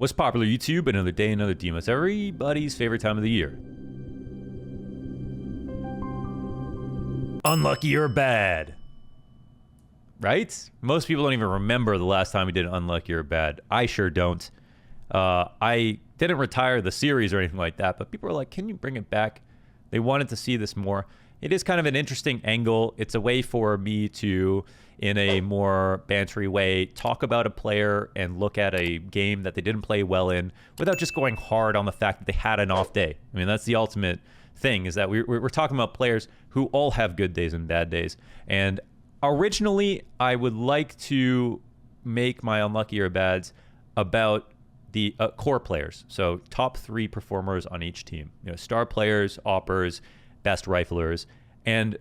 What's popular YouTube? Another day, another team. It's everybody's favorite time of the year. Unlucky or bad. Right? Most people don't even remember the last time we did unlucky or bad. I sure don't. I didn't retire the series or anything like that, but people were like, can you bring it back? They wanted to see this more. It is kind of an interesting angle. It's a way for me to, in a more bantery way, talk about a player and look at a game that they didn't play well in without just going hard on the fact that they had an off day. I mean, that's the ultimate thing, is that we're talking about players who all have good days and bad days. And originally, I would like to make my unlucky or bads about the core players. So top 3 performers on each team. You know, star players, oppers, best riflers. And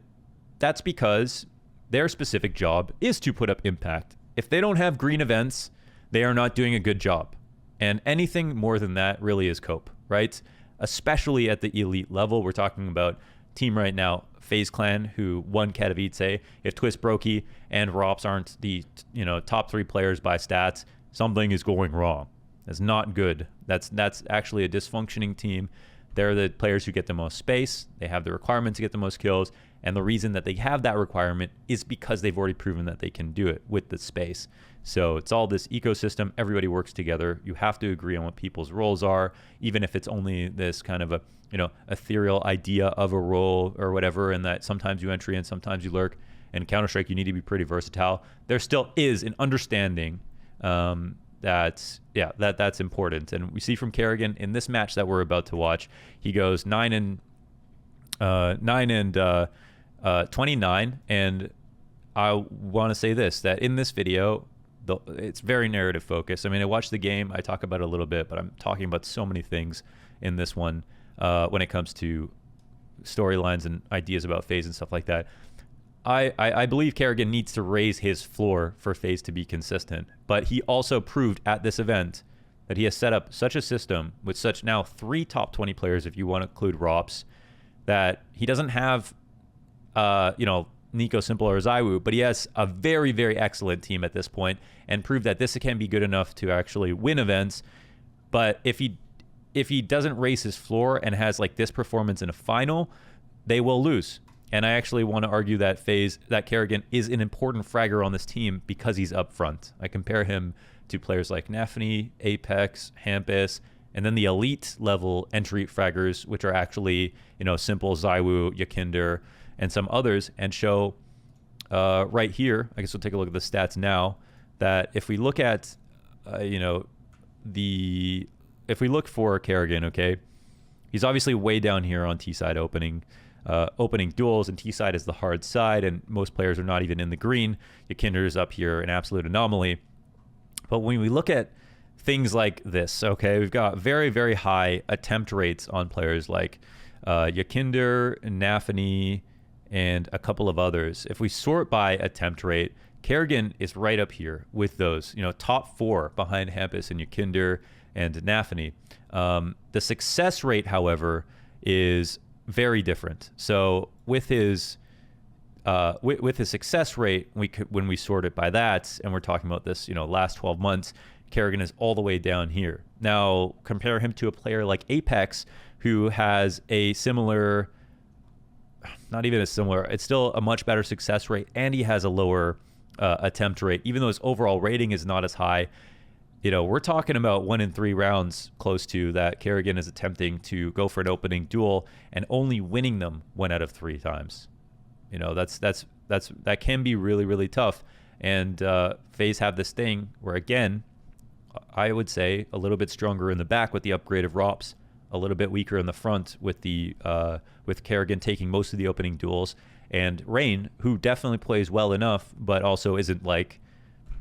that's because their specific job is to put up impact. If they don't have green events, they are not doing a good job. And anything more than that really is cope, right? Especially at the elite level. We're talking about team right now, FaZe Clan, who won Katowice. If Twist Brokey and Rops aren't the top 3 players by stats, something is going wrong. That's not good. That's actually a dysfunctioning team. They're the players who get the most space. They have the requirement to get the most kills. And the reason that they have that requirement is because they've already proven that they can do it with the space. So it's all this ecosystem. Everybody works together. You have to agree on what people's roles are, even if it's only this kind of a ethereal idea of a role or whatever, and that sometimes you entry and sometimes you lurk. And Counter-Strike, you need to be pretty versatile. There still is an understanding that's important. And we see from Karrigan in this match that we're about to watch, he goes 9 and 29. And I want to say this, that in this video, it's very narrative focused. I mean, I watched the game, I talk about it a little bit, but I'm talking about so many things in this one when it comes to storylines and ideas about FaZe and stuff like that. I believe Karrigan needs to raise his floor for FaZe to be consistent, but he also proved at this event that he has set up such a system with such now 3 top 20 players, if you want to include Rops, that he doesn't have, Nico, Simple, or Zaiwu, but he has a very, very excellent team at this point and proved that this can be good enough to actually win events. But if he doesn't raise his floor and has like this performance in a final, they will lose. And I actually want to argue that Karrigan is an important fragger on this team because he's up front. I compare him to players like NAVI, Apex, Hampus, and then the elite level entry fraggers, which are actually, Simple, Zaiwu, Yakinder, and some others, and show right here, I guess we'll take a look at the stats now, that if we look at, if we look for Karrigan, okay, he's obviously way down here on T-side opening duels, and T-side is the hard side, and most players are not even in the green. Yakinder is up here, an absolute anomaly. But when we look at things like this, okay, we've got very, very high attempt rates on players like Yakinder, NAVI, and a couple of others. If we sort by attempt rate, Karrigan is right up here with those, top 4 behind Hampus and Yakinder and NAVI. The success rate, however, is very different. So with his success rate, when we sort it by that, and we're talking about this, last 12 months, Karrigan is all the way down here. Now compare him to a player like Apex, who has a similar, not even a similar, it's still a much better success rate, and he has a lower attempt rate, even though his overall rating is not as high. We're talking about 1 in 3 rounds close to that Karrigan is attempting to go for an opening duel and only winning them 1 out of 3 times. That can be really, really tough. And FaZe have this thing where, again, I would say a little bit stronger in the back with the upgrade of Rops, a little bit weaker in the front with with Karrigan taking most of the opening duels, and Rain, who definitely plays well enough, but also isn't like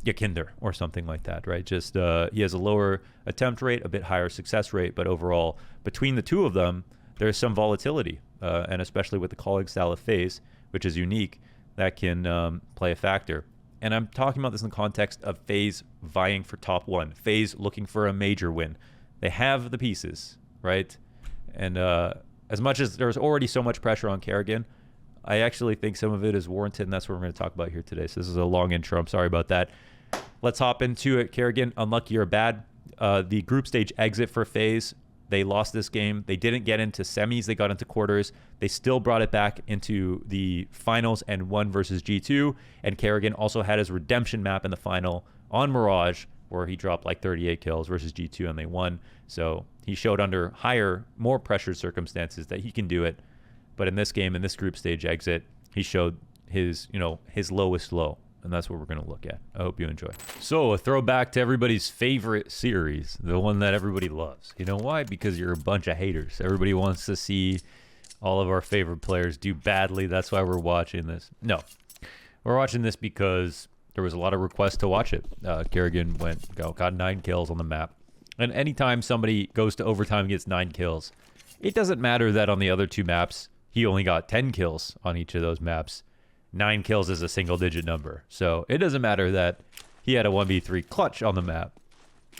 Yakinder or something like that, right? Just he has a lower attempt rate, a bit higher success rate, but overall, between the two of them, there's some volatility, and especially with the calling style of FaZe, which is unique, that can play a factor. And I'm talking about this in the context of FaZe vying for top 1, FaZe looking for a major win. They have the pieces, right? And as much as there's already so much pressure on Karrigan, I actually think some of it is warranted, and that's what we're going to talk about here today. So this is a long intro. I'm sorry about that. Let's hop into it. Karrigan, unlucky or bad? the group stage exit for FaZe. They lost this game. They didn't get into semis. They got into quarters. They still brought it back into the finals and won versus G2. And Karrigan also had his redemption map in the final on Mirage, where he dropped like 38 kills versus G2 and they won. So he showed under higher, more pressured circumstances that he can do it. But in this game, in this group stage exit, he showed his, his lowest low. And that's what we're going to look at. I hope you enjoy. So a throwback to everybody's favorite series, the one that everybody loves. You know why? Because you're a bunch of haters. Everybody wants to see all of our favorite players do badly. That's why we're watching this. No, we're watching this because there was a lot of requests to watch it. Karrigan got 9 kills on the map. And anytime somebody goes to overtime and gets 9 kills, it doesn't matter that on the other 2 maps, he only got 10 kills on each of those maps. 9 kills is a single-digit number. So it doesn't matter that he had a 1v3 clutch on the map.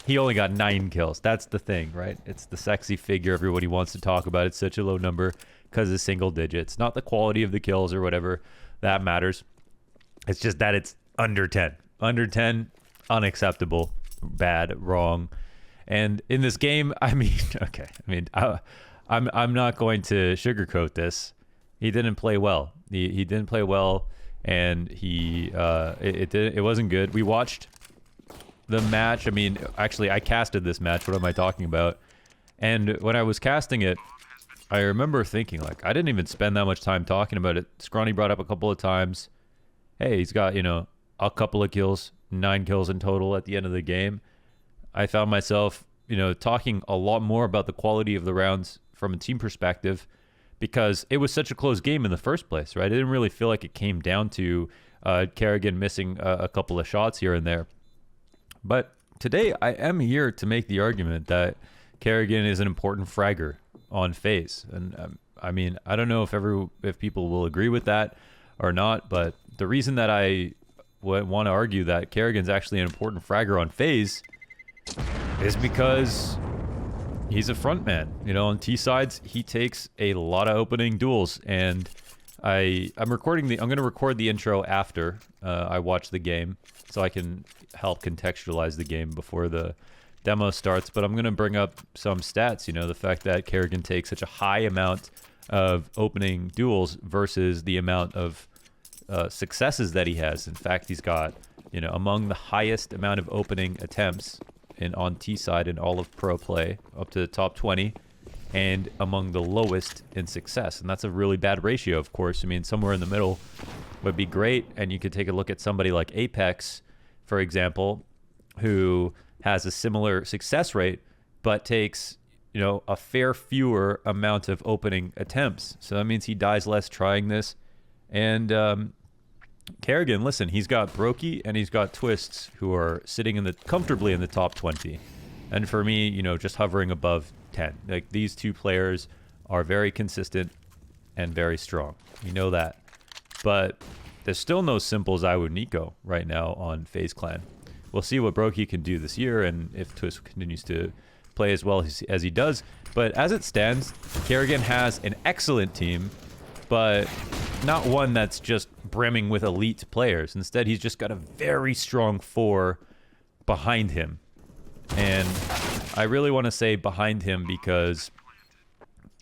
He only got 9 kills. That's the thing, right? It's the sexy figure everybody wants to talk about. It's such a low number because it's single digits. Not the quality of the kills or whatever that matters. It's just that it's under 10. Under 10, unacceptable, bad, wrong. And in this game, I mean, okay. I'm not going to sugarcoat this. He didn't play well. He didn't play well, and it wasn't good. We watched the match. I mean, actually, I casted this match. What am I talking about? And when I was casting it, I remember thinking, like, I didn't even spend that much time talking about it. Scrawny brought up a couple of times, hey, he's got, a couple of kills, 9 kills in total at the end of the game. I found myself, talking a lot more about the quality of the rounds from a team perspective, because it was such a close game in the first place, right? It didn't really feel like it came down to Karrigan missing a couple of shots here and there. But today, I am here to make the argument that Karrigan is an important fragger on FaZe. And I mean, I don't know if people will agree with that or not, but the reason that I want to argue that Karrigan's actually an important fragger on FaZe is because he's a front man. On T sides, he takes a lot of opening duels, and I'm going to record the intro after I watch the game, so I can help contextualize the game before the demo starts. But I'm going to bring up some stats. The fact that Karrigan takes such a high amount of opening duels versus the amount of successes that he has. In fact, he's got among the highest amount of opening attempts on T side in all of pro play, up to the top 20, and among the lowest in success. And that's a really bad ratio, of course. I mean, somewhere in the middle would be great. And you could take a look at somebody like Apex, for example, who has a similar success rate, but takes, a fair fewer amount of opening attempts. So that means he dies less trying this. And Karrigan, listen, he's got Brokey and he's got Twists, who are sitting comfortably in the top 20. And for me, just hovering above 10. Like, these 2 players are very consistent and very strong. We know that. But there's still no simple Zywoo Nico right now on FaZe Clan. We'll see what Brokey can do this year and if Twist continues to play as well as he does. But as it stands, Karrigan has an excellent team, but not one that's just brimming with elite players. Instead, he's just got a very strong 4 behind him. And I really want to say behind him because,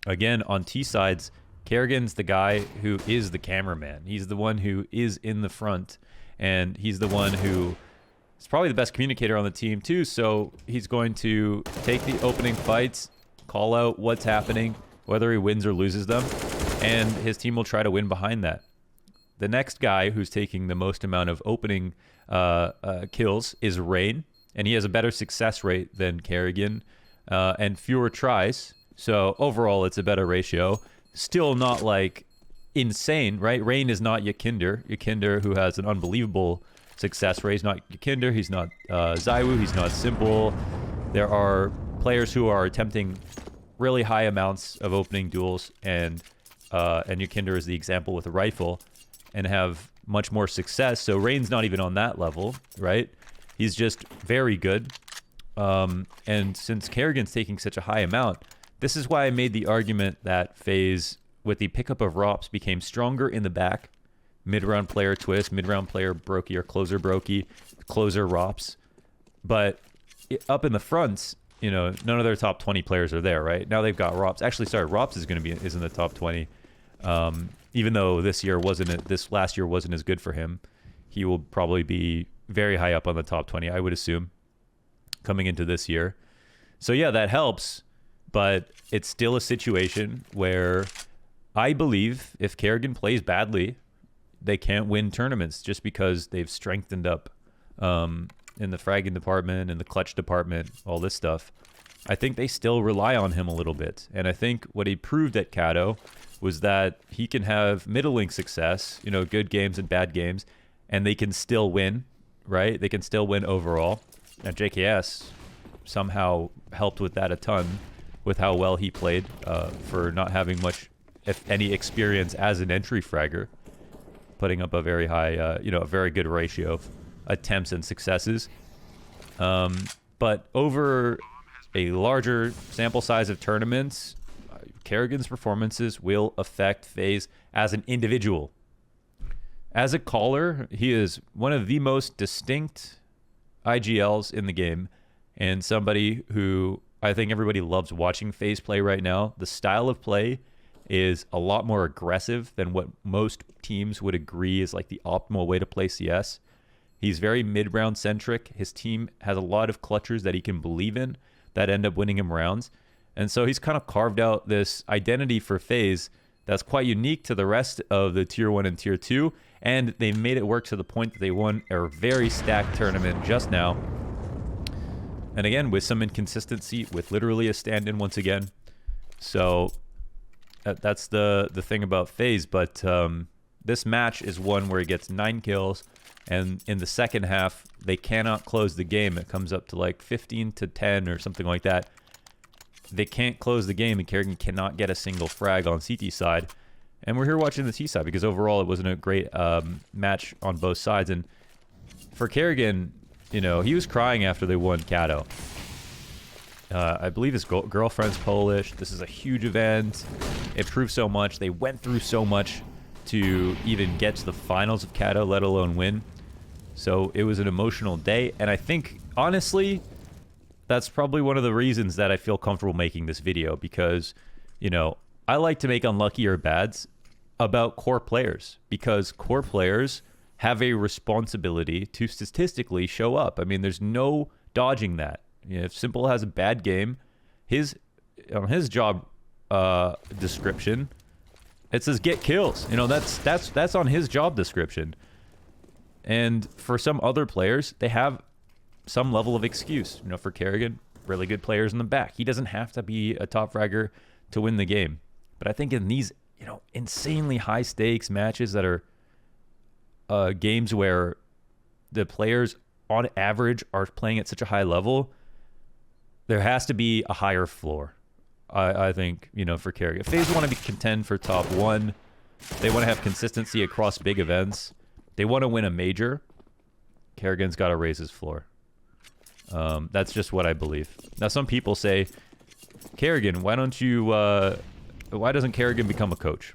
again, on T sides, Karrigan's the guy who is the cameraman. He's the one who is in the front, and he's the one who is probably the best communicator on the team too. So he's going to take the opening fights, call out what's happening, whether he wins or loses them, and his team will try to win behind that. The next guy who's taking the most amount of opening kills is Rain, and he has a better success rate than Karrigan and fewer tries. So overall, it's a better ratio. Still not like insane, right? Rain is not Yakinder. Yakinder, who has an unbelievable success rate. He's not Yakinder. He's not Zywoo. He's not Simple. There are players who are attempting really high amounts of opening duels, and Yakinder is the example with a rifle, and have much more success. So Rain's not even on that level, right? He's just very good. And since Karrigan's taking such a high amount, this is why I made the argument that FaZe, with the pickup of Rops, became stronger in the back. Mid-round player Twist, mid-round player Brokey or closer Brokey, closer Rops. But up in the fronts, you know, none of their top 20 players are there, right? Now they've got Rops. Actually, sorry, Rops is going to be is in the top 20. Even though this last year wasn't as good for him, he will probably be very high up on the top 20, I would assume, coming into this year. So yeah, that helps, but it's still a situation where I believe if Karrigan plays badly, they can't win tournaments just because they've strengthened up in the fragging department, in the clutch department, all this stuff. I think they still rely on him a little bit. And I think what he proved at Kato was that he can have middling success, you know, good games and bad games, and they can still win, right? They can still win overall. And JKS somehow helped with that a ton with how well he played for not having much, if any, experience as an entry fragger, putting up a very high, you know, a very good ratio of attempts and successes. But over a larger sample size of tournaments, Karrigan's performances will affect FaZe as an individual. As a caller, he is one of the most distinct IGLs in the game, and somebody who I think everybody loves watching FaZe play right now. The style of play is a lot more aggressive than what most teams would agree is like the optimal way to play CS. He's very mid-round centric. His team has a lot of clutchers that he can believe in that end up winning him rounds. And so he's kind of carved out this identity for FaZe that's quite unique to the rest of the Tier 1 and Tier 2. And they made it work to the point that they won a very stacked tournament just now. And again, with some inconsistency, with literally a stand-in once again. So that's the thing about FaZe. But this match is one where he gets 9 kills. And in the second half, they cannot close the game. It comes up to like 15 to 10 or something like that. They can't close the game, and Karrigan cannot get a single frag on CT side. And we're here watching the T side because overall it wasn't a great match on both sides. And for Karrigan, you know, he was crying after they won Kato. I believe his girlfriend's Polish. This is a huge event. It proved so much. They went through so much to even get to the finals of Kato, let alone win. So it was an emotional day. And I think, honestly, that's probably one of the reasons that I feel comfortable making this video, because, you know, I like to make unlucky or bads about core players, because core players have a responsibility to statistically show up. I mean, there's no dodging that. You know, if Simple has a bad game, his job description, it says get kills. You know, that's on his job description. And for some other players, they have some level of excuse. You know, for Karrigan, really good players in the back. He doesn't have to be a top fragger to win the game. But I think in these, you know, insanely high stakes matches that are games where the players on average are playing at such a high level, there has to be a higher floor. I think, you know, for Karrigan. If FaZe want to be contend for top 1, they want to have consistency across big events, they want to win a major, Karrigan's got to raise his floor. That's just what I believe. Now, some people say, Karrigan, why doesn't Karrigan become a coach?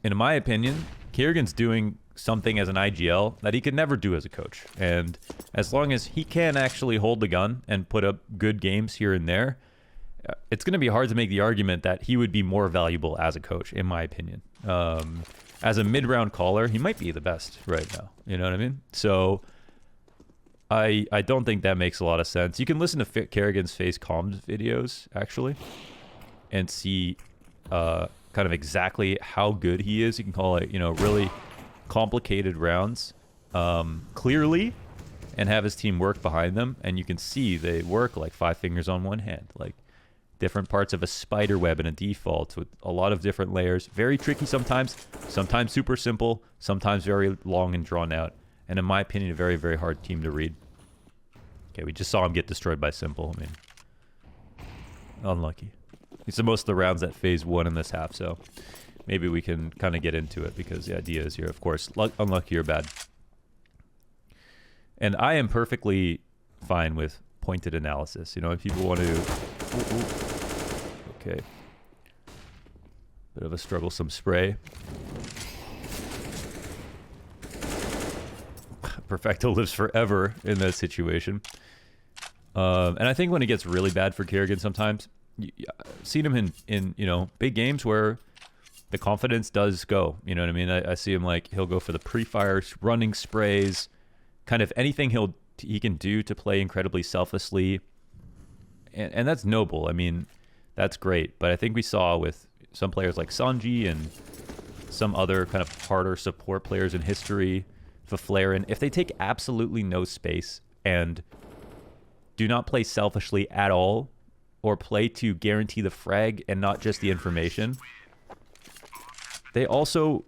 In my opinion, Karrigan's doing something as an IGL that he could never do as a coach. And as long as he can actually hold the gun and put up good games here and there, it's going to be hard to make the argument that he would be more valuable as a coach, in my opinion. As a mid-round caller, he might be the best right now. You know what I mean? So I don't think that makes a lot of sense. You can listen to Karrigan's FaZe comms videos, actually, and see kind of exactly how good he is. You can call it, you know, really complicated rounds clearly and have his team work behind them. And you can see they work like 5 fingers on one hand, like different parts of a spider web in a default with a lot of different layers. Very tricky sometimes super simple, sometimes very long and drawn out. And in my opinion, a very, very hard team to read. Okay, we just saw him get destroyed by Simple. I mean, unlucky. It's the most of the rounds that FaZe won in this half, so maybe we can kind of get into it, because the idea is here, of course, unlucky or bad. And I am perfectly fine with pointed analysis. You know, if people want to... Okay. Bit of a strugglesome spray. Perfecto lives forever in that situation. And I think when it gets really bad for Karrigan sometimes, I've seen him in you know, big games where the confidence does go. You know what I mean? I see him like, he'll go for the pre-fire, running sprays, kind of anything he can do to play incredibly selflessly. And that's noble. I mean, that's great. But I think we saw with some players like Sanji and some other kind of harder support players in history, Faflaren, if they take absolutely no space and do not play selfishly at all, or play to guarantee the frag and not just the information, they also,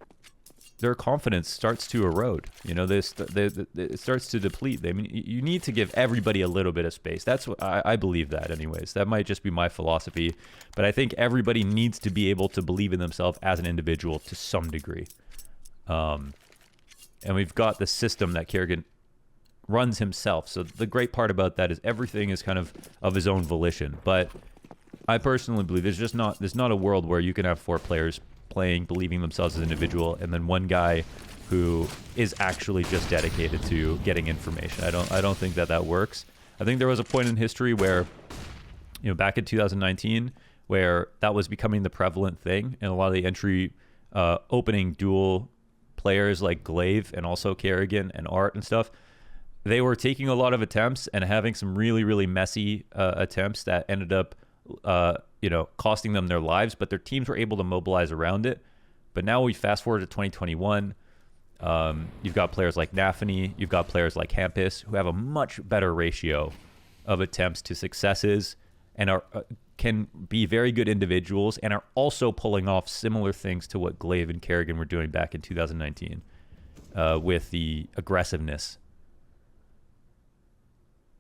their confidence starts to erode. You know, it starts to deplete. I mean, you need to give everybody a little bit of space. That's what I believe that anyways. That might just be my philosophy, but I think everybody needs to be able to believe in themselves as an individual to some degree. And we've got the system that Karrigan runs himself. So the great part about that is everything is kind of his own volition. But I personally believe there's not a world where you can have 4 players playing, believing themselves as an individual, and then one guy who is actually just dedicated to getting information. I don't think that works. I think there was a point in history where, you know, back in 2019, where that was becoming the prevalent thing, and a lot of the entry opening duel players like Glaive and also Karrigan and Art and stuff, they were taking a lot of attempts and having some really, really messy attempts that ended up you know, costing them their lives, but their teams were able to mobilize around it. But now we fast forward to 2021. You've got players like NAVI, you've got players like Hampus who have a much better ratio of attempts to successes and are can be very good individuals and are also pulling off similar things to what Glaive and Karrigan were doing back in 2019 with the aggressiveness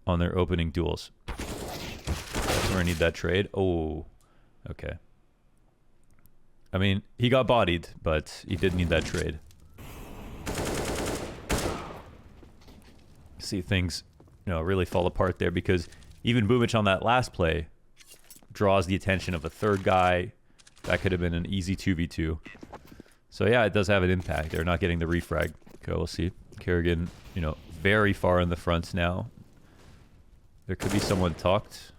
on their opening duels. That's where I need that trade. Oh, okay. I mean, he got bodied, but he did need that trade. See things, you know, really fall apart there because even Boomich on that last play draws the attention of a third guy. That could have been an easy 2v2. So yeah, it does have an impact. They're not getting the refrag. Okay, we'll see. Karrigan, you know, very far in the front now. There could be someone tucked.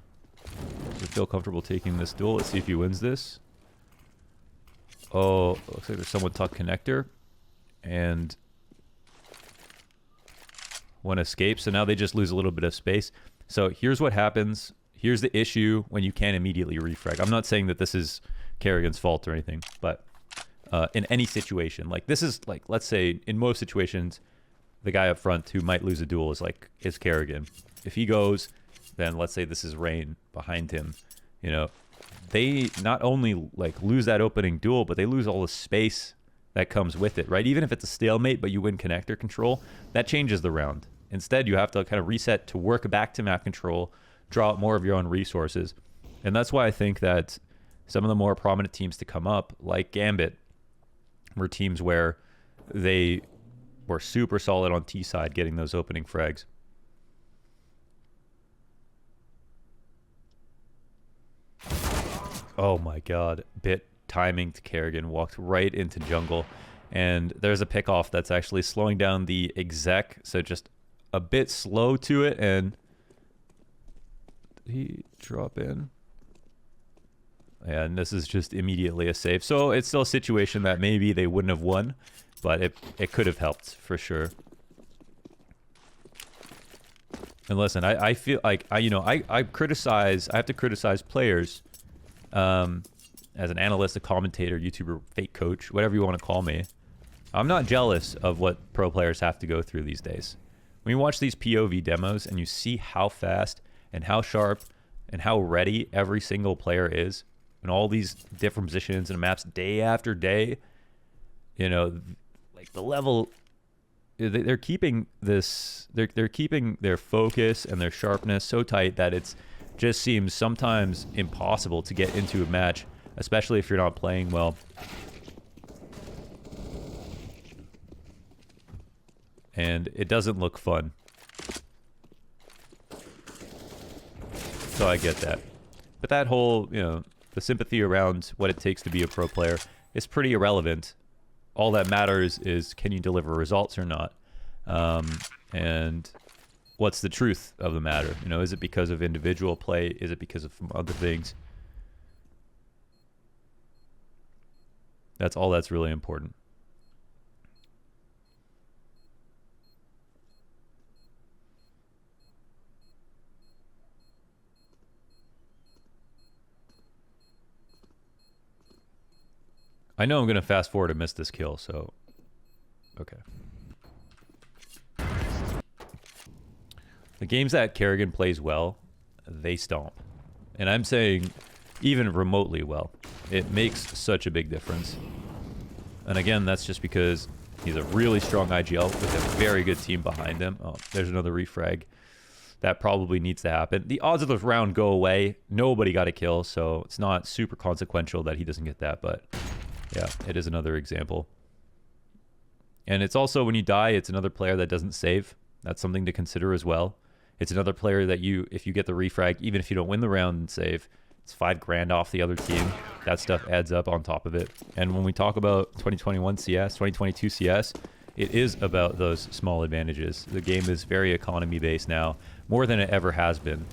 Does it feel comfortable taking this duel? Let's see if he wins this. Oh, looks like there's someone tucked connector. And one escapes. So now they just lose a little bit of space. So here's what happens. Here's the issue when you can't immediately refrag. I'm not saying that this is Karrigan's fault or anything, but in any situation, like this is like, let's say in most situations, the guy up front who might lose a duel is Karrigan. If he goes, then let's say this is Rain behind him, you know, they not only like lose that opening duel, but they lose all the space that comes with it, right? Even if it's a stalemate, but you win connector control, that changes the round. Instead, you have to kind of reset to work back to map control, draw out more of your own resources. And that's why I think that some of the more prominent teams to come up, like Gambit, were teams where they were super solid on T side getting those opening frags. Oh my god. Bit timing to Karrigan, walked right into jungle. And there's a pick-off that's actually slowing down the exec, so just a bit slow to it, and he drop in. And this is just immediately a save. So it's still a situation that maybe they wouldn't have won, but it could have helped for sure. And listen, I feel like I have to criticize players as an analyst, a commentator, YouTuber, fake coach, whatever you want to call me. I'm not jealous of what pro players have to go through these days. When you watch these POV demos and you see how fast and how sharp and how ready every single player is in all these different positions and maps day after day, you know, like the level, they're keeping this, they're keeping their focus and their sharpness so tight that it's just seems sometimes impossible to get into a match, especially if you're not playing well. And it doesn't look fun. So I get that. But that whole, you know, the sympathy around what it takes to be a pro player is pretty irrelevant. All that matters is can you deliver results or not. And what's the truth of the matter? You know, is it because of individual play? Is it because of other things? That's all that's really important. I know I'm going to fast forward and miss this kill, so... Okay. The games that Karrigan plays well, they stomp. And I'm saying even remotely well. It makes such a big difference. And again, that's just because he's a really strong IGL with a very good team behind him. Oh, there's another refrag. That probably needs to happen. The odds of the round go away. Nobody got a kill, so it's not super consequential that he doesn't get that, but yeah, it is another example. And it's also, when you die, it's another player that doesn't save. That's something to consider as well. It's another player that if you get the refrag, even if you don't win the round and save, it's 5 grand off the other team. That stuff adds up on top of it. And when we talk about 2021 CS, 2022 CS, it is about those small advantages. The game is very economy based now, more than it ever has been.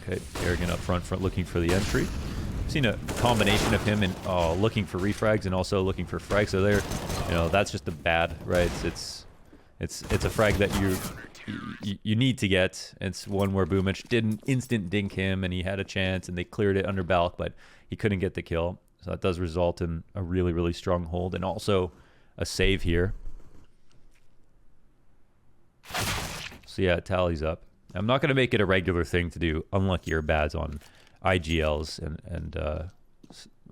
Okay, Karrigan up front looking for the entry. I've seen a combination of him and looking for refrags and also looking for frags. So there, you know, that's just a bad, right? It's a frag that you need to get. It's one where Boomich didn't instant dink him and he had a chance and they cleared it under Balk, but he couldn't get the kill. So that does result in a really, really strong hold and also a save here. So yeah, it tallies up. I'm not going to make it a regular thing to do unlucky or bads on IGLs and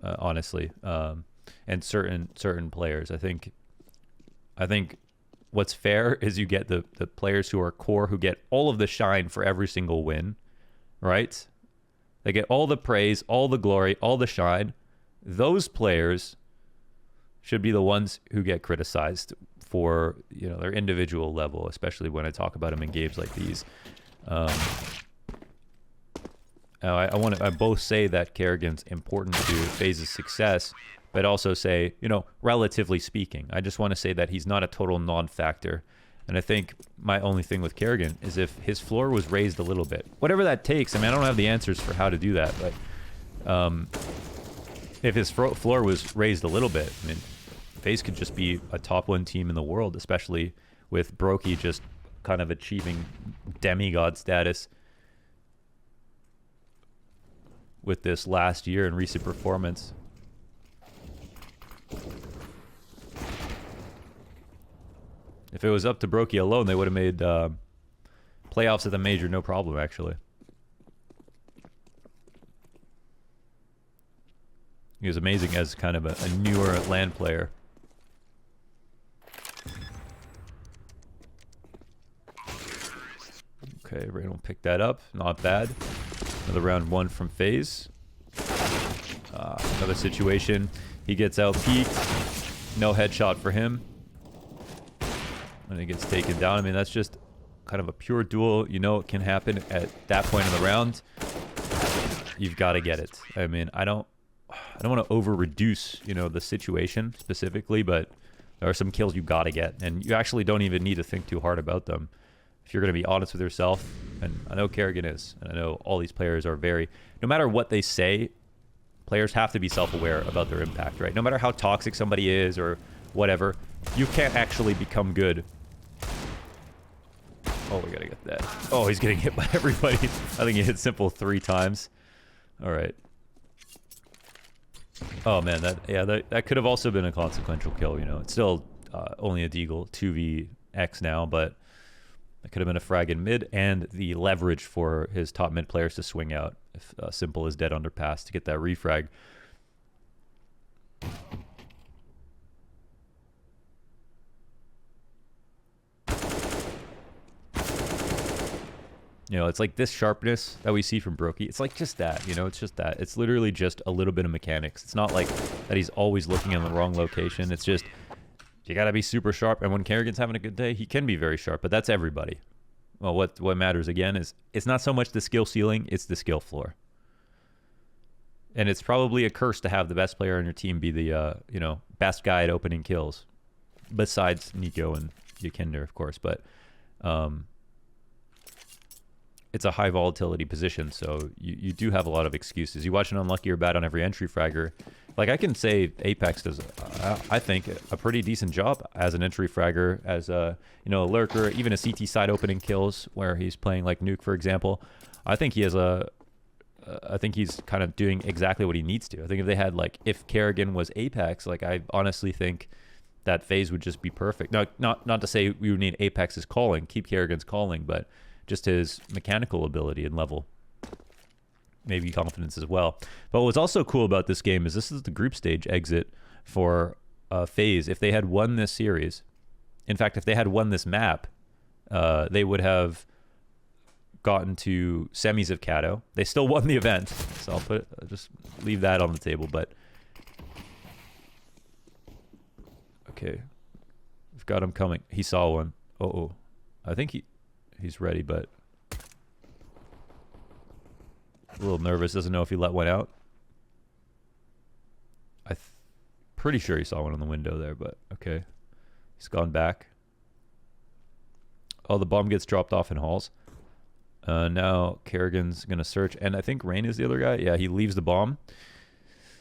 honestly, and certain players. I think what's fair is you get the players who are core, who get all of the shine for every single win, right? They get all the praise, all the glory, all the shine. Those players should be the ones who get criticized for, you know, their individual level, especially when I talk about them in games like these. I both say that Karrigan's important to FaZe's success, but also say, you know, relatively speaking, I just want to say that he's not a total non-factor. And I think my only thing with Karrigan is if his floor was raised a little bit, whatever that takes. I mean, I don't have the answers for how to do that, but if his floor was raised a little bit, I mean, FaZe could just be a top 1 team in the world, especially with Brokey just kind of achieving demigod status with this last year in recent performance. If it was up to Brokey alone, they would have made playoffs at the major, no problem, actually. He was amazing as kind of a newer LAN player. Okay, Rain will pick that up. Not bad. Another round 1 from FaZe. Another situation. He gets out peaked. No headshot for him. And he gets taken down. I mean, that's just kind of a pure duel. You know it can happen at that point in the round. You've got to get it. I mean, I don't want to over-reduce, you know, the situation specifically, but there are some kills you got to get. And you actually don't even need to think too hard about them. If you're going to be honest with yourself, and I know Karrigan is, and I know all these players are no matter what they say, players have to be self-aware about their impact, right? No matter how toxic somebody is or whatever, you can't actually become good. Oh, we got to get that. Oh, he's getting hit by everybody. I think he hit simple 3 times. All right. Oh, man, that could have also been a consequential kill, you know. It's still only a deagle, 2vx now, but it could have been a frag in mid and the leverage for his top mid players to swing out if Simple is dead underpass to get that refrag. You know, it's like this sharpness that we see from Brokey. It's like just that, you know, it's just that. It's literally just a little bit of mechanics. It's not like that he's always looking in the wrong location. It's just, you got to be super sharp. And when Karrigan's having a good day, he can be very sharp, but that's everybody. Well, what matters again is it's not so much the skill ceiling, it's the skill floor. And it's probably a curse to have the best player on your team be the, you know, best guy at opening kills, besides Nico and Yakinder, of course, but it's a high volatility position, so you do have a lot of excuses. You watch an unlucky or bad on every entry fragger. Like, I can say Apex does, I think, a pretty decent job as an entry fragger, as a, you know, a lurker, even a CT side opening kills where he's playing like Nuke, for example. I think he has I think he's kind of doing exactly what he needs to. I think if they had, like, if Karrigan was Apex, like, I honestly think that FaZe would just be perfect. Now, not to say we would need Apex's calling, keep Karrigan's calling, but just his mechanical ability and level. Maybe confidence as well. But what's also cool about this game is this is the group stage exit for FaZe. If they had won this series, in fact, if they had won this map, they would have gotten to semis of Kato. They still won the event, so I'll just leave that on the table. But okay, we've got him coming. He saw one. Oh, I think he's ready, but a little nervous. Doesn't know if he let one out. Pretty sure he saw one on the window there, but okay. He's gone back. Oh, the bomb gets dropped off in halls. Now Karrigan's going to search, and I think Rain is the other guy. Yeah, he leaves the bomb.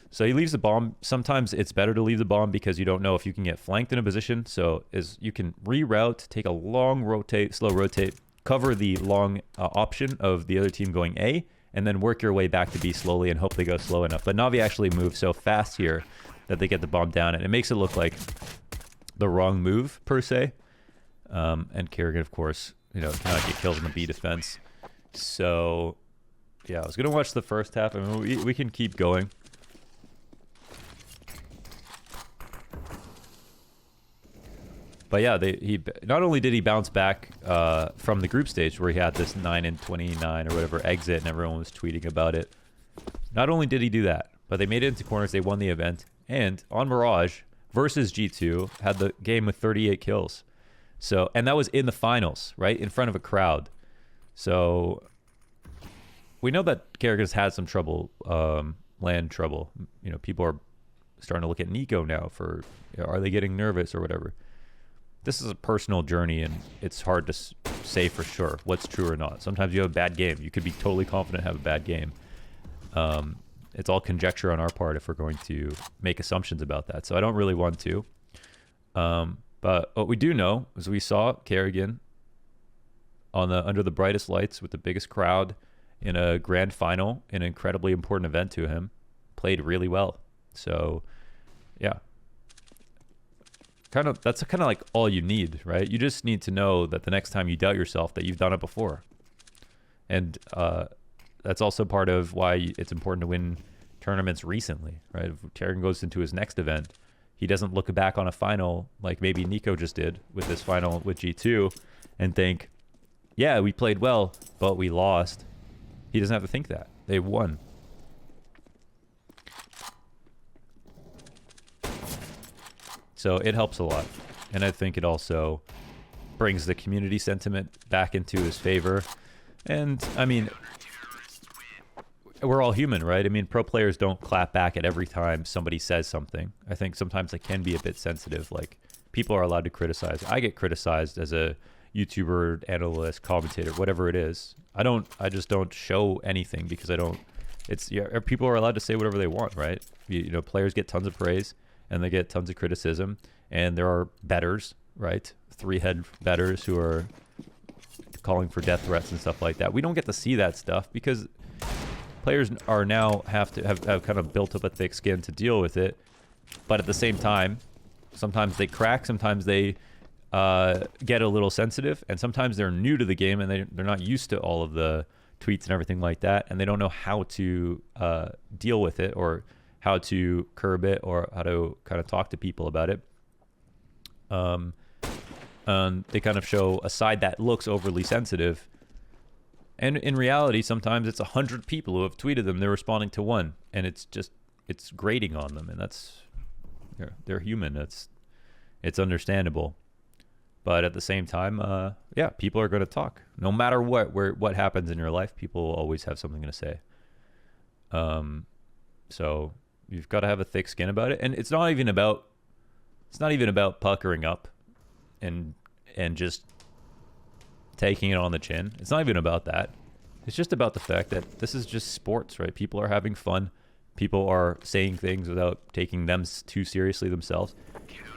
So he leaves the bomb. Sometimes it's better to leave the bomb because you don't know if you can get flanked in a position. So you can reroute, take a long rotate, slow rotate, cover the long option of the other team going A, and then work your way back to B slowly and hope they go slow enough. But Navi actually moves so fast here that they get the bomb down, and it makes it look like the wrong move, per se. And Karrigan, of course, you know, cannot get kills in the B defense. So, yeah, I was going to watch the first half. I mean, we can keep going. But yeah, he not only did he bounce back from the group stage where he had this 9-29 or whatever exit and everyone was tweeting about it. Not only did he do that, but they made it into corners. They won the event. And on Mirage versus G2 had the game with 38 kills. So, and that was in the finals, right? In front of a crowd. So we know that Karrigan's had some trouble, land trouble. You know, people are starting to look at Nico now for, you know, are they getting nervous or whatever. This is a personal journey, and it's hard to say for sure what's true or not. Sometimes you have a bad game. You could be totally confident have a bad game. It's all conjecture on our part if we're going to make assumptions about that. So I don't really want to. But what we do know is we saw Karrigan on under the brightest lights with the biggest crowd in a grand final, an incredibly important event to him. Played really well. So, yeah. That's kind of like all you need, right? You just need to know that the next time you doubt yourself that you've done it before. And that's also part of why it's important to win tournaments recently, right? If Karrigan goes into his next event, he doesn't look back on a final like maybe Nico just did with this final with G2 and think, yeah, we played well, but we lost. He doesn't have to think that. They won. So it helps a lot. And I think it also brings the community sentiment back into his favor. And, I mean, we're all human, right? I mean, pro players don't clap back at every time somebody says something. I think sometimes they can be a bit sensitive. Like, people are allowed to criticize. I get criticized as a YouTuber, analyst, commentator, whatever it is. I just don't show anything because people are allowed to say whatever they want, right? You know, players get tons of praise and they get tons of criticism, and there are bettors, right? Three-head bettors who are calling for death threats and stuff like that. We don't get to see that stuff because players are now have kind of built up a thick skin to deal with it. But at the same time, sometimes they crack, sometimes they get a little sensitive, and sometimes they're new to the game and they're not used to all of the tweets and everything like that, and they don't know how to deal with it or how to curb it or how to kind of talk to people about it. And they kind of show a side that looks overly sensitive. And in reality, sometimes it's 100 people who have tweeted them. They're responding to one, and it's grating on them, and they're human. It's understandable. But at the same time, yeah, people are going to talk. No matter what happens in your life, people will always have something to say. So you've got to have a thick skin about it, and it's not even about puckering up and and just taking it on the chin. It's not even about that. It's just about the fact that this is just sports, right? People are having fun. People are saying things without taking them too seriously themselves.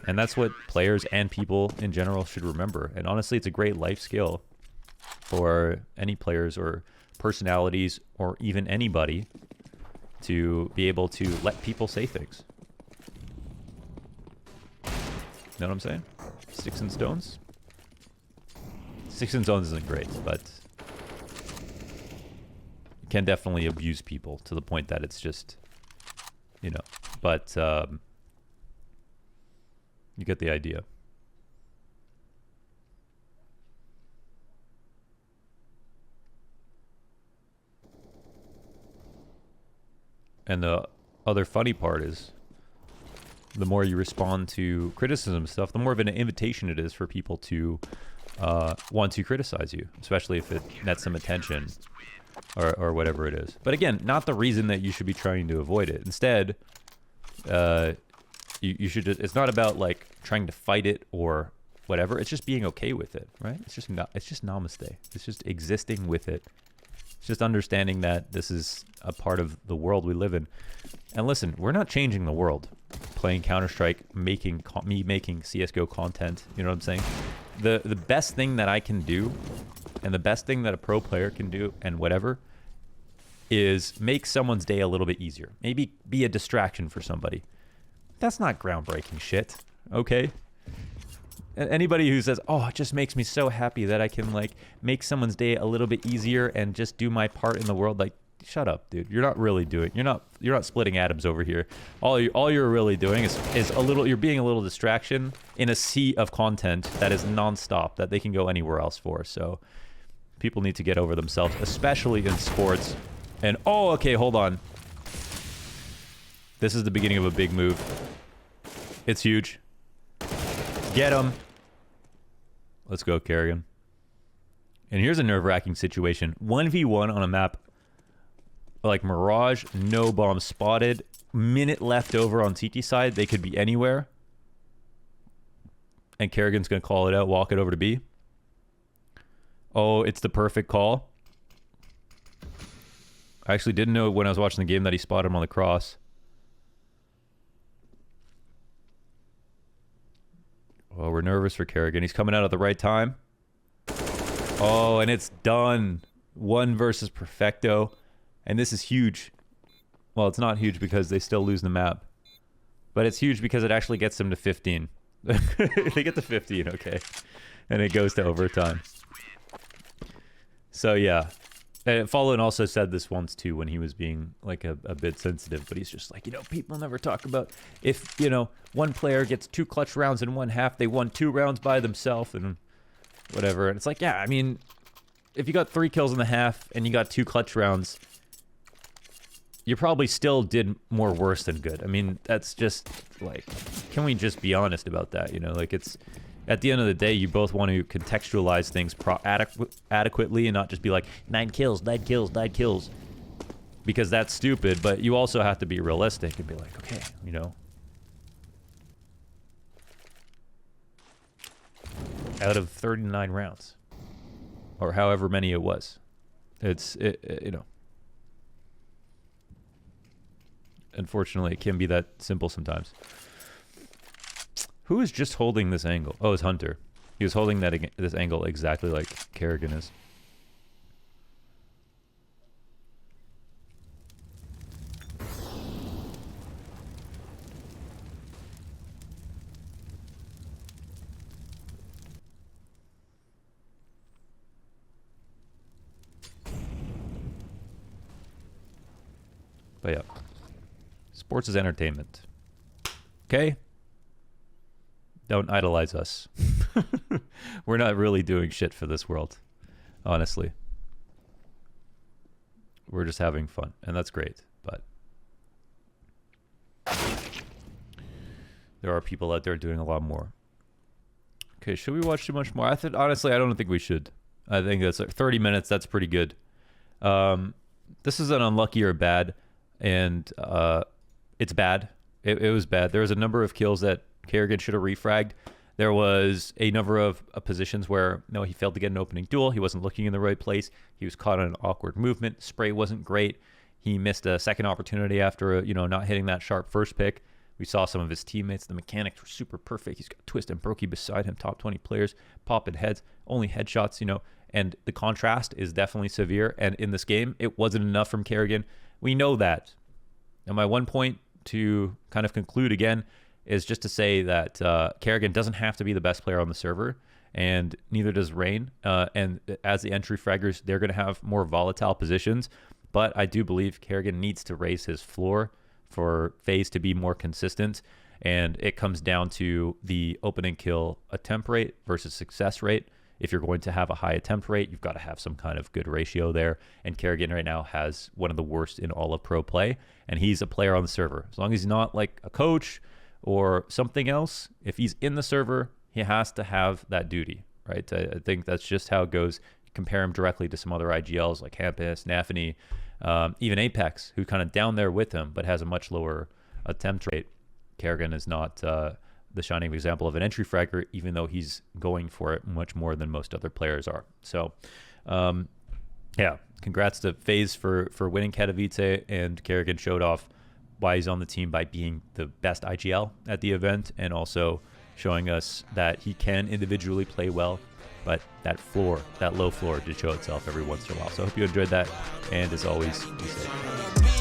And that's what players and people in general should remember. And honestly, it's a great life skill for any players or personalities or even anybody to be able to let people say things. Know what I'm saying? Sticks and stones? Sticks and stones isn't great, but it can definitely abuse people to the point that it's just, you know, but you get the idea. And the other funny part is, the more you respond to criticism stuff, the more of an invitation it is for people to want to criticize you, especially if it nets some attention or whatever it is. But again, not the reason that you should be trying to avoid it. Instead, you should just, it's not about like trying to fight it or whatever. It's just being okay with it, right? It's just namaste. It's just existing with it. It's just understanding that this is a part of the world we live in. And listen, we're not changing the world playing Counter-Strike, making CSGO content. You know what I'm saying? The best thing that I can do, and the best thing that a pro player can do, and whatever, is make someone's day a little bit easier. Maybe be a distraction for somebody. That's not groundbreaking shit, okay? Anybody who says, oh, it just makes me so happy that I can like make someone's day a little bit easier and just do my part in the world, like, shut up, dude. You're not really doing, you're not splitting atoms over here. All you're really doing is a little, you're being a little distraction in a sea of content that is nonstop, that they can go anywhere else for. So people need to get over themselves, especially in sports. And oh, okay, hold on. This is the beginning of a big move. It's huge. Get him. Let's go, Karrigan. And here's a nerve-wracking situation. 1v1 on a map like Mirage, no bomb spotted. Minute left over on CT side. They could be anywhere. And Karrigan's going to call it out, walk it over to B. Oh, it's the perfect call. I actually didn't know when I was watching the game that he spotted him on the cross. Oh, we're nervous for Karrigan. He's coming out at the right time. Oh, and it's done. 1 versus Perfecto. And this is huge. Well, it's not huge because they still lose the map. But it's huge because it actually gets them to 15. They get to 15, okay. And it goes to overtime. So, yeah. And Fallen also said this once, too, when he was being, like, a bit sensitive. But he's just like, you know, people never talk about if, you know, one player gets 2 clutch rounds in one half, they won 2 rounds by themselves and whatever. And it's like, yeah, I mean, if you got 3 kills in the half and you got 2 clutch rounds, you probably still did more worse than good. I mean, that's just, like, can we just be honest about that, you know? Like, it's... At the end of the day, you both want to contextualize things adequately and not just be like, 9 kills, 9 kills, 9 kills. Because that's stupid, but you also have to be realistic and be like, okay, you know. Out of 39 rounds. Or however many it was. You know. Unfortunately, it can be that simple sometimes. Who is just holding this angle? Oh, it's Hunter. He was holding this angle exactly like Karrigan is. But yeah. Sports is entertainment. Okay? Don't idolize us. We're not really doing shit for this world, honestly. We're just having fun, and that's great, but there are people out there doing a lot more. Okay, should we watch too much more? Honestly, I don't think we should. I think that's like 30 minutes. That's pretty good. This is an unlucky or bad, and it's bad. It was bad. There was a number of kills that Karrigan should have refragged. There was a number of positions where, no, he failed to get an opening duel. He wasn't looking in the right place. He was caught on an awkward movement. Spray wasn't great. He missed a second opportunity after, not hitting that sharp first pick. We saw some of his teammates. The mechanics were super perfect. He's got Twist and Brokey beside him, top 20 players, popping heads, only headshots, and the contrast is definitely severe. And in this game, it wasn't enough from Karrigan. We know that. And my one point to kind of conclude again is just to say that Karrigan doesn't have to be the best player on the server, and neither does Rain. And as the entry fraggers, they're going to have more volatile positions. But I do believe Karrigan needs to raise his floor for FaZe to be more consistent. And it comes down to the opening kill attempt rate versus success rate. If you're going to have a high attempt rate, you've got to have some kind of good ratio there. And Karrigan right now has one of the worst in all of pro play. And he's a player on the server. As long as he's not like a coach or something else, if he's in the server, he has to have that duty, right? I think that's just how it goes. Compare him directly to some other IGLs like Hampus, NAVI, even Apex, who kind of down there with him, but has a much lower attempt rate. Karrigan is not the shining example of an entry fragger, even though he's going for it much more than most other players are. So, yeah, congrats to FaZe for winning Katowice, and Karrigan showed off why he's on the team by being the best IGL at the event, and also showing us that he can individually play well, but that low floor did show itself every once in a while. So I hope you enjoyed that, and as always, be safe.